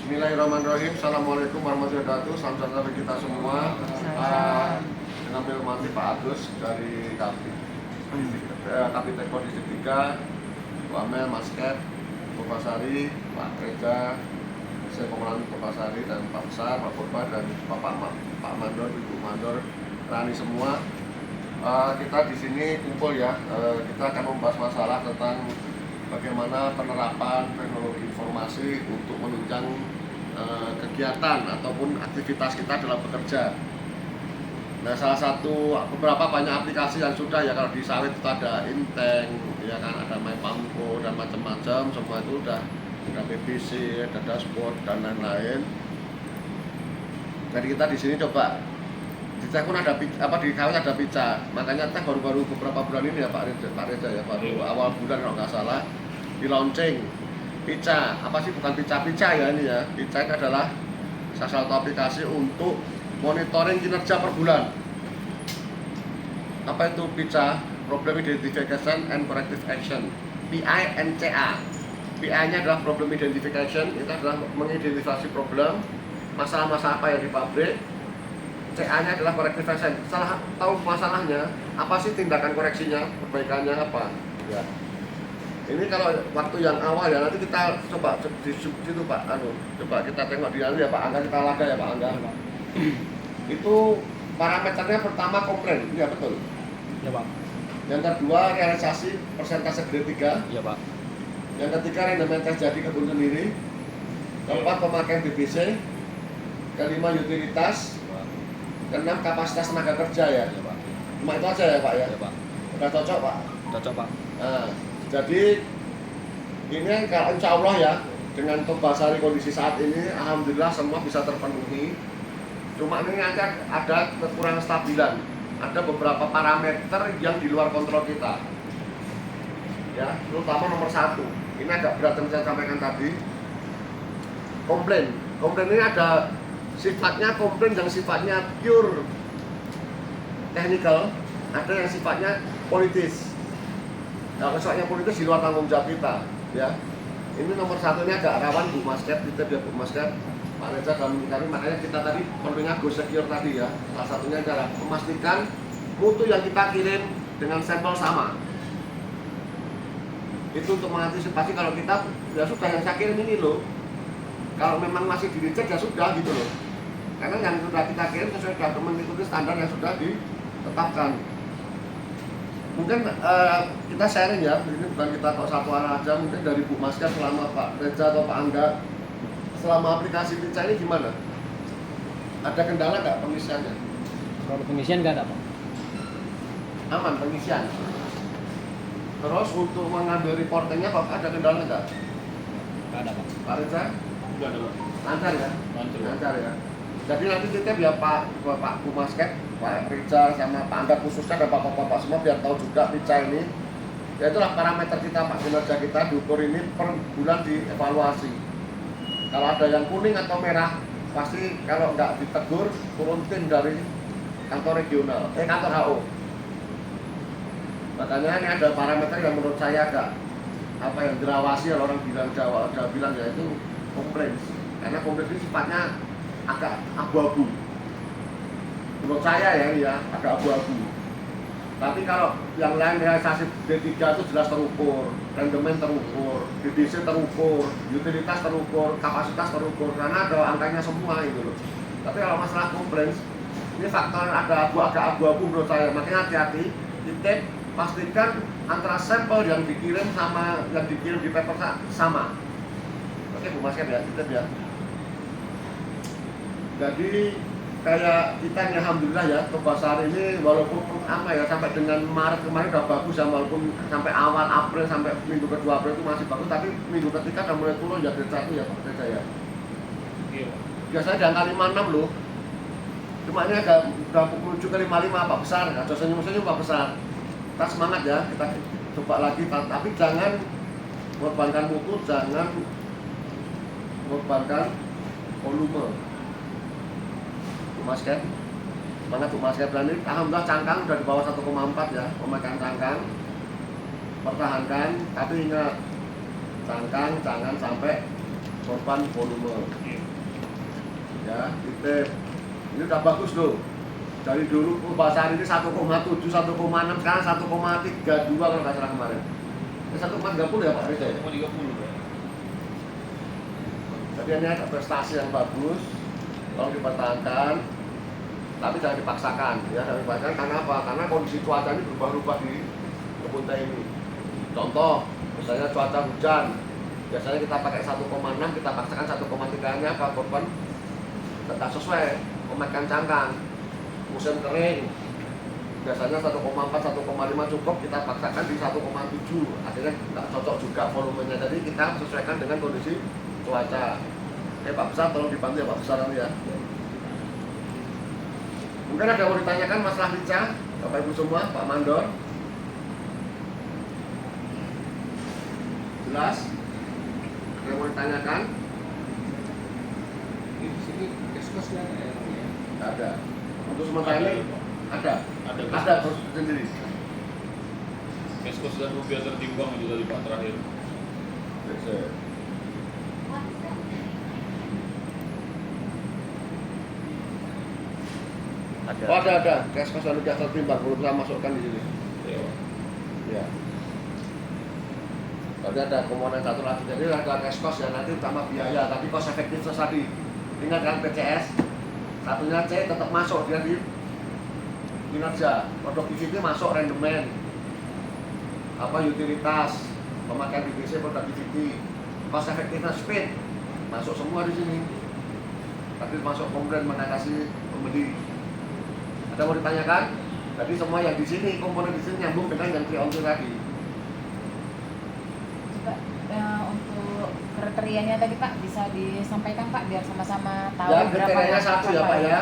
Bismillahirrahmanirrahim. Assalamualaikum warahmatullahi wabarakatuh. Salam sejahtera bagi kita semua. Dengan hormati Pak Agus dari Kapiten Polisi 3, Pak Amel, Mas Ket, Bapak Sari, Pak Reja, saya Pengelola Bapak Sari, dan Pak Besar, Pak Korban, dan Pak Mandor, Ibu Mandor, Rani semua. Kita di sini kumpul ya. Kita akan membahas masalah tentang bagaimana penerapan teknologi informasi untuk menunjang kegiatan ataupun aktivitas kita dalam bekerja. Nah, salah satu beberapa banyak aplikasi yang sudah ya, kalau di sawit itu ada Inteng, ya kan, ada MyPamko dan macam-macam, semua itu udah ada BBC, ada dashboard dan lain-lain. Jadi kita di sini coba di teh pun ada di sawit ada pica, makanya teh baru-baru beberapa bulan ini ya Pak Reza ya, baru awal bulan kalau nggak salah di launching pica. Apa sih, bukan pica ya ini ya, pica ini adalah salah satu aplikasi untuk monitoring kinerja per bulan. Apa itu pica? Problem Identification and Corrective Action, PINCA. PI-nya adalah Problem Identification, itu adalah mengidentifikasi problem, masalah-masalah apa yang di pabrik. CA-nya adalah Corrective Action. Setelah tahu masalahnya, apa sih tindakan koreksinya, perbaikannya apa? Ya. Ini kalau waktu yang awal ya, nanti kita coba di situ Pak, coba kita tengok di dalam ya Pak Angga, kita laga ya Pak Angga. Itu parameternya pertama komplain, iya betul. Ya Pak. Yang kedua realisasi persentase grade 3. Ya Pak. Yang ketiga rendemen tes jadi kebun sendiri. Keempat pemakaian BBC. Kelima utilitas. Keenam kapasitas tenaga kerja ya. Ya Pak. Cuma itu aja ya Pak ya. Ya Pak. Udah cocok Pak. Cocok Pak. Nah, jadi ini kalau insya Allah ya, dengan Tobasari kondisi saat ini, alhamdulillah semua bisa terpenuhi. Cuma ini ada kekurangan stabilan, ada beberapa parameter yang di luar kontrol kita. Ya, terutama nomor 1. Ini agak berat yang saya sampaikan tadi. Komplain ini ada sifatnya komplain yang sifatnya pure technical, ada yang sifatnya politis. Nah, soalnya politis di luar tanggung jawab kita, ya. Ini nomor 1 ini agak rawan Bu Masket, kita biar Bu Masket, Pak Reza dan kami, makanya kita tadi perlunya go secure tadi ya. Salah satunya adalah memastikan mutu yang kita kirim dengan sampel sama. Itu untuk mengantisipasi kalau kita ya sudah yang saya kirim ini loh, kalau memang masih dicek ya sudah gitu loh. Karena yang sudah kita kirim sesuai dengan mengikuti standar yang sudah ditetapkan. Mungkin kita sharing ya, ini bukan kita kok satu arah aja, mungkin dari Bu Masker selama Pak Reza atau Pak Angga, selama aplikasi pica ini gimana? Ada kendala nggak pengisiannya? Kalau pengisian nggak ada Pak. Aman pengisian. Terus untuk mengambil reportingnya Pak, ada kendala nggak? Nggak ada Pak. Pak Reza? Nggak ada Pak. Lancar ya? Lancar. Ya. Jadi nanti kita biar Pak Bu Masket, Pak Reza sama Pak Angga khususnya dan Bapak-bapak semua biar tahu juga pica ini. Ya itulah parameter kita Pak, kinerja kita diukur ini per bulan dievaluasi. Kalau ada yang kuning atau merah, pasti kalau nggak ditegur turun tim dari kantor regional, kantor HO. Makanya ini ada parameter yang menurut saya agak apa yang dirawasi, kalau orang bilang Jawa bilang ya itu komplain. Karena komplain ini sifatnya agak abu-abu. Menurut saya ya agak abu-abu. Tapi kalau yang lain realisasi D3 itu jelas terukur, rendemen terukur, BBC terukur, utilitas terukur, kapasitas terukur, karena ada angkanya semua itu loh. Tapi kalau masalah komplain, ini faktor agak abu-abu menurut saya. Makanya hati-hati, titik pastikan antara sampel yang dikirim sama yang dikirim di paper sama. Oke Bu Masket ya, titik ya. Jadi kayak kita ini alhamdulillah ya, Tobasari ini walaupun apa ya, sampai dengan Maret kemarin udah bagus ya, walaupun sampai awal April sampai minggu kedua April itu masih bagus, tapi minggu ketiga udah mulai turun ya grade 1 ya Pak Reza ya. Iya. Biasanya di angka 56 loh. Cuma ini agak udah menuju ke 55 Pak Besar, ada senyum-senyum Pak Besar. Kita semangat ya, kita coba lagi, tapi jangan mengorbankan mutu, jangan mengorbankan volume. Masket, semangat Bu Masket. Berani, alhamdulillah cangkang udah di bawah 1,4 ya, pemegang cangkang, pertahankan, tapi ingat cangkang jangan sampai korban volume. Iya. Ya, titip. Ini udah bagus loh. Dari dulu Purbasari ini 1,7, 1,6, sekarang 1,32 kalau nggak salah kemarin. Ini 1,30 ya Pak Reza ya? 1,30 Pak. Jadi ini ada prestasi yang bagus, tolong dipertahankan, tapi jangan dipaksakan. Ya, jangan dipaksakan karena apa? Karena kondisi cuaca ini berubah-ubah di kebun teh ini. Contoh, misalnya cuaca hujan, biasanya kita pakai 1,6, kita paksakan 1,3-nya apa? Korban tetap sesuai, memakan cangkang. Musim kering, biasanya 1,4, 1,5 cukup, kita paksakan di 1,7, akhirnya nggak cocok juga volumenya. Jadi kita sesuaikan dengan kondisi cuaca. Oke Pak Besar, tolong dibantu ya Pak Besar nanti ya. Mungkin ada yang mau ditanyakan masalah rica, Bapak Ibu semua, Pak Mandor. Jelas? Ada yang mau ditanyakan? Di sini keskosnya ada ya. Nggak ada. Untuk sementara ini ada. Ada Ada terus sendiri. keskos dan rupiah tertimbang itu tadi Pak terakhir. Biasa. Oh, ada. Cash cost lalu jasa timbang, belum saya masukkan di sini. Iya Pak. Ya. Tadi ada komponen satu lagi, jadi ada cash cost ya nanti utama biaya, tapi cost efektif tadi. Ingat kan PCS, satunya C tetap masuk dia di kinerja, produktiviti masuk rendemen, apa utilitas, pemakaian BBC productivity, cost effectiveness speed masuk semua di sini. Tapi masuk komponen mengatasi pembeli. Ada mau ditanyakan? Tadi semua yang di sini komponen di sini nyambung dengan yang pre-on tadi. Coba untuk kriterianya tadi Pak bisa disampaikan Pak biar sama-sama tahu Ya berapa kriterianya yang satu ya apa Pak ya,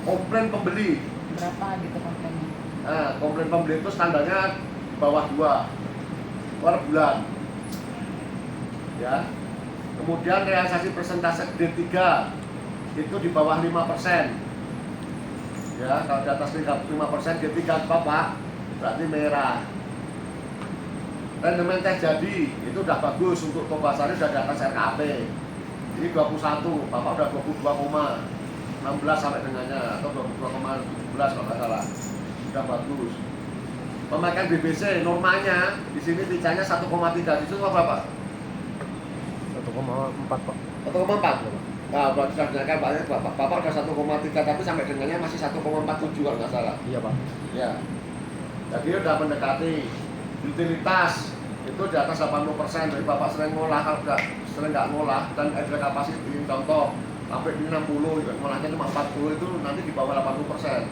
komplain pembeli. berapa gitu komplainnya. Nah, komplain pembeli itu standarnya di bawah 2 per bulan. Ya. Kemudian realisasi persentase D3 itu di bawah 5%. Ya, kalau di atas 5% D3 apa Pak? Berarti merah. Rendemen teh jadi itu udah bagus untuk Purbasari sudah di atas RKAP. Ini 21, Bapak udah 22,16 sampai dengannya atau 22,17 kalau nggak salah. Sudah bagus. Pemakaian BBC normanya di sini ticanya 1,3, di situ apa Pak? 1,4 Pak. 1,4. Nah, berarti sudah dinaikkan Bapak udah 1,3 tapi sampai dengannya masih 1,47 kalau nggak salah. Iya Pak. Ya. Jadi udah mendekati utilitas itu di atas 80%. Jadi Bapak sering ngolah, kalau nggak ngolah dan ada kapasiti, contoh sampai di 60, ngolahnya cuma 40 itu nanti di bawah 80%.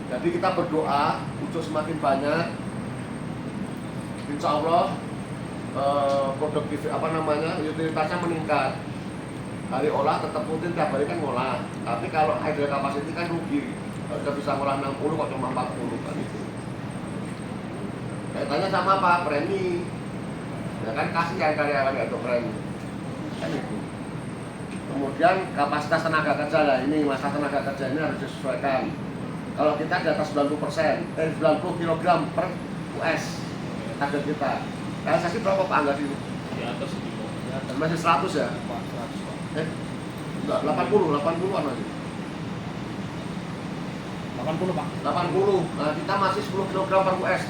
Jadi kita berdoa untuk semakin banyak, insya Allah produktif utilitasnya meningkat. Hari olah tetap rutin tiap hari kan ngolah, tapi kalau idle capacity kan rugi. Kalau kita bisa ngolah 60 kok cuma 40 kan itu. Kaitannya sama apa? Premi. Ya kan kasihan karyawan untuk premi. Kan itu. Kemudian kapasitas tenaga kerja lah, ini masa tenaga kerja ini harus disesuaikan. Kalau kita di atas 90%, 90 kg per US target kita. Realisasi berapa Pak Angga sini? Di atas itu Pak. Masih 100 ya? Pak 100 Pak. Enggak, 80-an masih. 80 Pak. 80. Nah, kita masih 10 kg per US.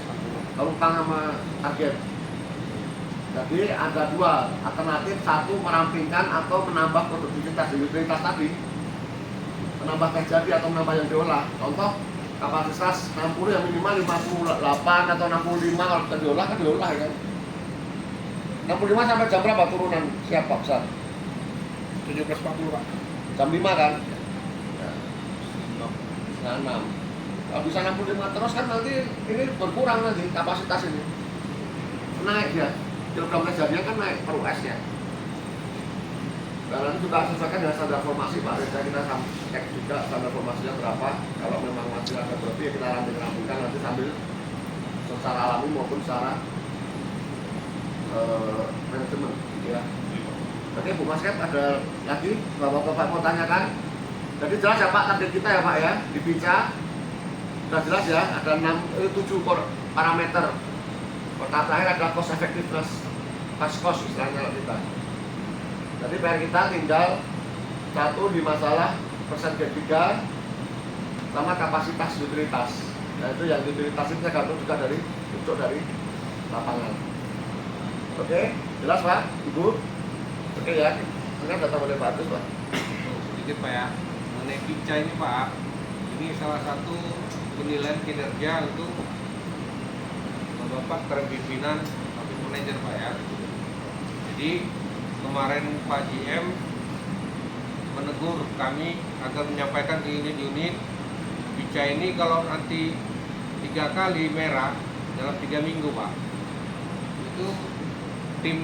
Kalau utang sama target. Jadi ada dua alternatif, satu merampingkan atau menambah produktivitas utilitas tadi. Menambah teh jadi atau menambah yang diolah. Contoh kapasitas 60 yang minimal 58 atau 65 kalau kita diolah kan diolah ya kan. 65 sampai jam berapa turunan siap Pak Besar? 17.40 Pak. Jam 5 kan? Ya. Setengah 6. Kalau bisa 65 terus kan nanti ini berkurang nanti kapasitas ini. Naik ya. Kilogram jadinya kan naik per US ya. Dan nanti juga sesuaikan dengan standar formasi Pak Reza, kita cek juga standar formasinya berapa. Kalau memang masih ada berlebih ya kita ramping-rampingkan nanti sambil secara alami maupun secara manajemen gitu ya. Oke Bu Masket, ada lagi Bapak-bapak mau tanyakan? Jadi jelas ya Pak target kita ya Pak ya di BICA sudah jelas ya, ada 7 parameter. Pertama terakhir ada cost effectiveness, cost istilahnya kita. Jadi PR kita tinggal satu di masalah persen ketiga sama kapasitas utilitas. Nah itu yang utilitas itu tergantung juga dari unsur dari lapangan. Oke, jelas Pak, Ibu? Oke ya, ini data mulai bagus Pak. Sedikit Pak ya, mengenai PICA ini Pak, ini salah satu penilaian kinerja untuk Bapak Pimpinan Public Manager Pak ya. Jadi kemarin Pak GM menegur kami agar menyampaikan ke unit-unit PICA ini kalau nanti 3 kali merah dalam 3 minggu Pak, itu tim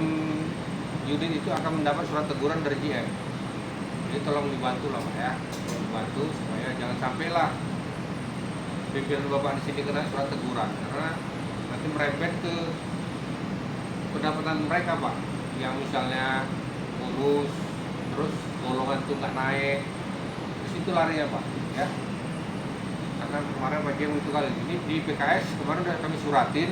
unit itu akan mendapat surat teguran dari GM. Jadi tolong dibantu lah Pak ya, tolong dibantu supaya jangan sampailah pimpinan Bapak di sini kena surat teguran, karena nanti merembet ke pendapatan mereka Pak, yang misalnya bonus, terus golongan itu nggak naik, terus itu lari ya Pak ya. Karena kemarin Pak GM itu kali ini di PKS kemarin udah kami suratin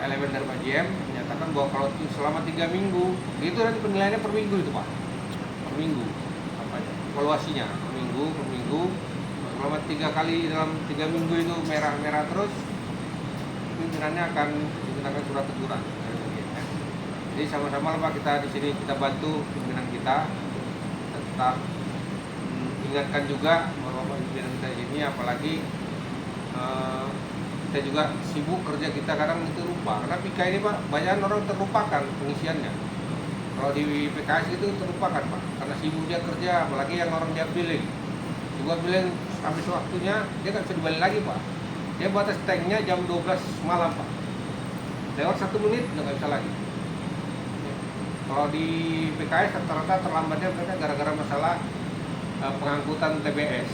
elemen dari Pak GM menyatakan bahwa kalau itu selama 3 minggu itu nanti penilaiannya per minggu itu Pak, per minggu apa ya, evaluasinya per minggu selama 3 kali dalam 3 minggu itu merah terus, pimpinannya akan dikenakan surat teguran. Jadi sama-sama lah Pak, kita di sini kita bantu pimpinan kita tetap ingatkan juga bahwa pimpinan kita ini, apalagi kita juga sibuk kerja, kita kadang itu lupa, karena PIK ini Pak banyak orang terlupakan pengisiannya. Kalau di PKS itu terlupakan Pak, karena sibuk dia kerja, apalagi yang orang dia billing juga billing habis waktunya dia nggak bisa dibalik lagi Pak. Dia batas tanknya jam 12 malam Pak, lewat 1 menit udah nggak bisa lagi. Kalau di PKS rata-rata terlambatnya mereka gara-gara masalah pengangkutan TBS.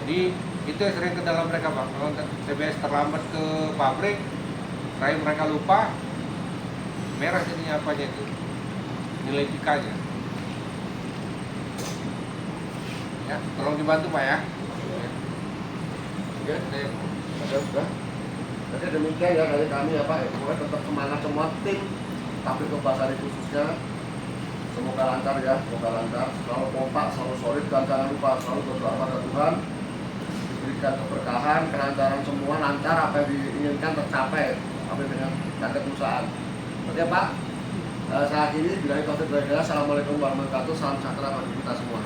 Jadi itu yang sering kendala mereka Pak. Kalau TBS terlambat ke pabrik, terakhir mereka lupa, merah jadinya apanya itu, nilai PIK-nya. Ya, tolong dibantu Pak ya. Ya, ada sudah. Jadi demikian ya dari kami ya Pak. Pokoknya tetap semangat semua tim Pabrik Kopasari khususnya. Semoga lancar ya, semoga lancar. Selalu kompak, selalu solid, dan jangan lupa selalu berdoa pada Tuhan. Diberikan keberkahan, kelancaran semua, lancar apa yang diinginkan tercapai sampai dengan target perusahaan. Oke Pak, saya akhiri. Bila itu, assalamualaikum warahmatullahi wabarakatuh. Salam sejahtera bagi kita semua.